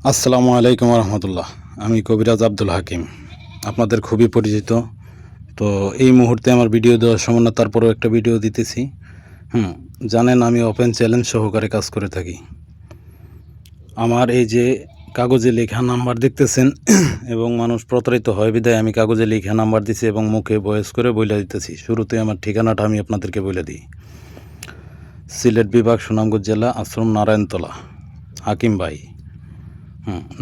আসসালামু আলাইকুম রহমতুল্লাহ। আমি কবিরাজ আব্দুল হাকিম, আপনাদের খুবই পরিচিত। তো এই মুহূর্তে আমার ভিডিও দেওয়ার সময় না, তারপরেও একটা ভিডিও দিতেছি। জানেন আমি ওপেন চ্যালেঞ্জ সহকারে কাজ করে থাকি। আমার এই যে কাগজে লেখা নাম্বার দেখতেছেন এবং মানুষ প্রতারিত হয় বিধায় আমি কাগজে লেখা নাম্বার দিছি এবং মুখে ভয়েস করে বলে দিতেছি। শুরুতে আমার ঠিকানাটা আমি আপনাদেরকে বলে দিই। সিলেট বিভাগ, সুনামগঞ্জ জেলা, আশ্রম নারায়ণতলা, হাকিম ভাই।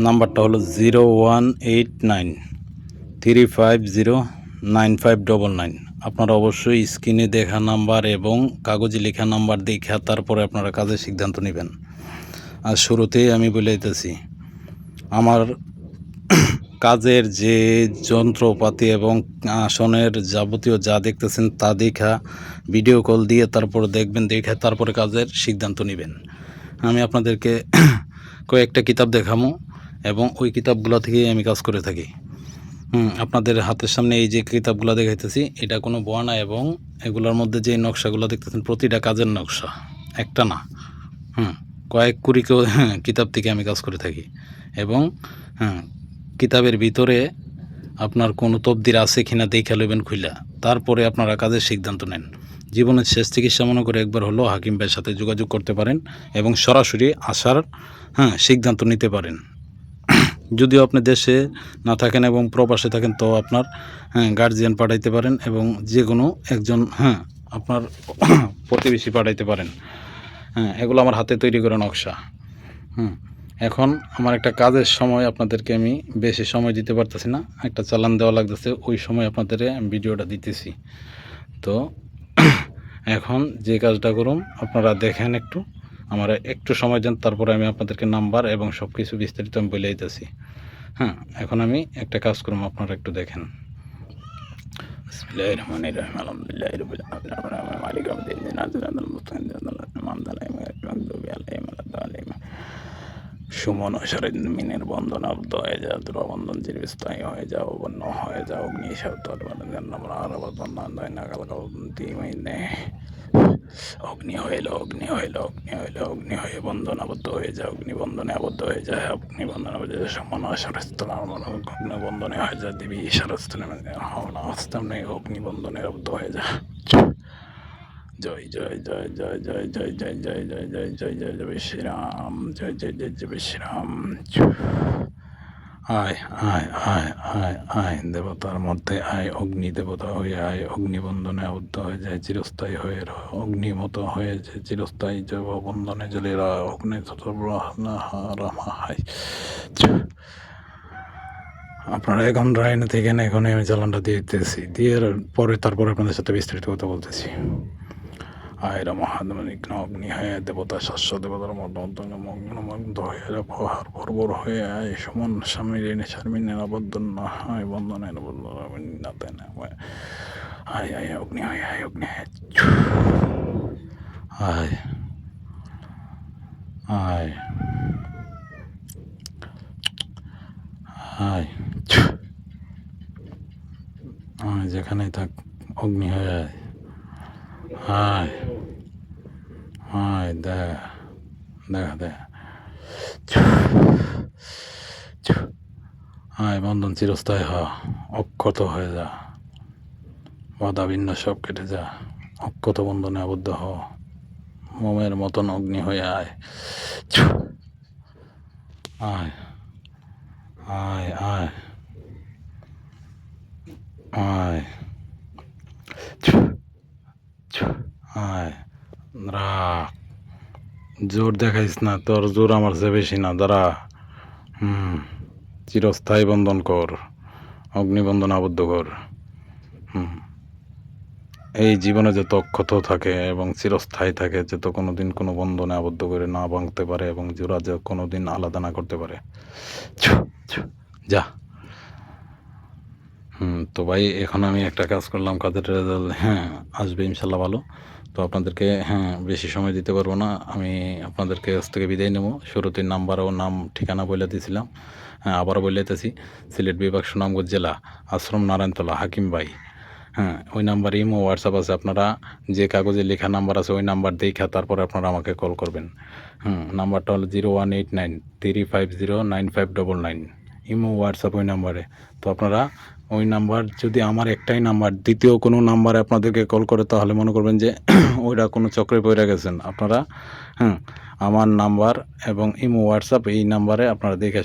নাম্বারটা হলো 018935095999। আপনারা অবশ্যই স্ক্রিনে দেখা নাম্বার এবং কাগজে লেখা নাম্বার দেখা তারপরে আপনারা কাজের সিদ্ধান্ত নেবেন। আর শুরুতেই আমি বলে দিতেছি, আমার কাজের যে যন্ত্রপাতি এবং আসনের যাবতীয় যা দেখতেছেন তা দেখা ভিডিও কল দিয়ে তারপরে দেখবেন, দেখে তারপরে কাজের সিদ্ধান্ত নেবেন। আমি আপনাদেরকে কয়েকটা কিতাব দেখাবো এবং ওই কিতাবগুলো থেকেই আমি কাজ করে থাকি। আপনাদের হাতের সামনে এই যে কিতাবগুলো দেখাইতেছি, এটা কোনো বই না এবং এগুলোর মধ্যে যে নকশাগুলো দেখতেছেন প্রতিটা কাজের নকশা, একটা না, কয়েক কুড়ি কিতাব থেকে আমি কাজ করে থাকি। এবং কিতাবের ভিতরে আপনার কোনো তবদির আছে কিনা দেখে লইবেন খুইলা, তারপরে আপনারা কাজের সিদ্ধান্ত নেন। জীবনের শেষ চিকিৎসা মনে করে একবার হলো হাকিম ভাইয়ের সাথে যোগাযোগ করতে পারেন এবং সরাসরি আসার সিদ্ধান্ত নিতে পারেন। যদিও আপনি দেশে না থাকেন এবং প্রবাসে থাকেন, তো আপনার গার্জিয়ান পাঠাইতে পারেন এবং যে কোনো একজন আপনার প্রতিবেশী পাঠাইতে পারেন। এগুলো আমার হাতে তৈরি করা নকশা। এখন আমার একটা কাজের সময় আপনাদেরকে আমি বেশি সময় দিতে পারতেছি না, একটা চালান দেওয়া লাগতেছে, ওই সময় আপনাদের ভিডিওটা দিতেছি। তো এখন যে কাজটা করুন আপনারা দেখেন, একটু আমার একটু সময় দেন, তারপরে আমি আপনাদেরকে নাম্বার এবং সব কিছু বিস্তারিত আমি বলে দিতেছি। এখন আমি একটা কাজ করুন, আপনারা একটু দেখেন। বিসমিল্লাহির রহমানির রহিম, আলহামদুলিল্লাহি রাব্বিল আলামিন, মালিক ইয়াউমিদ্দিন, সিরাতাল মুস্তাকিম, সুমন মিনের বন্ধন আবদ্ধ হয়ে যাও, দুরবন্ধন চিরস্থায়ী হয়ে যাও, বন্য হয়ে যাও, অগ্নি অগ্নি হইল, অগ্নি হইল, অগ্নি হইল, অগ্নি হয়ে বন্ধন আবদ্ধ হয়ে যায়, অগ্নিবন্ধনে আবদ্ধ হয়ে যায়, অগ্নিবন্ধনে আবদ্ধ হয়ে যায়, সমান সারস্থল অগ্নিবন্ধনে হয়ে যায়, দেবী সারস্থলে অগ্নিবন্ধনে আবদ্ধ হয়ে যায়। জয় জয় জয় জয় জয় জয় জয় জয় জয় জয় জয় জয় জয় শ্রীরাম, জয় জয় জয় জয় শ্রীরাম। আয় আয় আয় আয় আয় দেবতার মধ্যে আয়, অগ্নি দেবতা হয়ে আয়, অগ্নিবন্ধনে আবদ্ধ হয়ে যায়, চিরস্থায়ী হয়ে অগ্নিমত হয়ে যায়, চিরস্থায়ী জৈব বন্ধনে জ্বলে অগ্নি আপনারা এখন রায়না থেকে এখন আমি চালানটা দিয়ে দিতেছি, দিয়ে পরে তারপরে আপনাদের সাথে বিস্তারিত কথা বলতেছি। আয়রা মহাত্মা অগ্নি হয়ে দেবতা শাস্য দেবতার মগ্ন হয়ে প্রহার ভরবর হয়ে আয়, সমান স্বামীর এনে শারমিন নিরাবদ্ধ না হয়, বন্ধনে আয় আয় অগ্নি হয়, আয় অগ্নি আয় আয় আয় আয়, যেখানেই থাক অগ্নি হয়ে আয়, আয় আয় দেখা দে আয়, বন্ধন চিরস্থায়ী হ, অক্ষত হয়ে যা, বাধা ভিন্ন সব কেটে যা, অক্ষত বন্ধনে আবদ্ধ হ, মোমের মতন অগ্নি হয়ে আয়, আয় আয় আয় আয় আয়, রাখ, জোর দেখাইস না, তোর জোর আমার চেয়ে বেশি না, দাঁড়া। চিরস্থায়ী বন্ধন কর, অগ্নিবন্ধন আবদ্ধ কর। এই জীবনে যত অক্ষত থাকে এবং চিরস্থায়ী থাকে, যত কোনো দিন কোনো বন্ধনে আবদ্ধ করে না ভাঙতে পারে এবং জোড়া যে কোনো দিন আলাদা না করতে পারে, যা। তো ভাই এখন আমি একটা কাজ করলাম, কাজের রেজাল্ট আসবে ইনশাল্লাহ ভালো। তো আপনাদেরকে বেশি সময় দিতে পারবো না, আমি আপনাদেরকে কাছ থেকে বিদায় নেব। শুরুতে নাম্বার ও নাম ঠিকানা বলে দিয়েছিলাম, আবারও বলে দিতেছি। সিলেট বিভাগ, সুনামগঞ্জ জেলা, আশ্রম নারায়ণতলা, হাকিম ভাই। হ্যাঁ, ওই নাম্বারে ইমো হোয়াটসঅ্যাপ আছে। আপনারা যে কাগজে লেখা নাম্বার আছে ওই নাম্বার দেইখা তারপরে আপনারা আমাকে কল করবেন। নাম্বারটা হলো 0189 3509599 ইমো হোয়াটসঅ্যাপ ওই নাম্বারে। তো আপনারা ওই নাম্বার যদি আমার একটাই নাম্বার, দ্বিতীয় কোনো নাম্বারে আপনাদেরকে কল করে তাহলে মনে করবেন যে ওইটা কোনো চক্রে পইড়া গেছেন। আপনারা আমার নাম্বার এবং ইমো হোয়াটসঅ্যাপ এই নাম্বারে আপনারা দেখে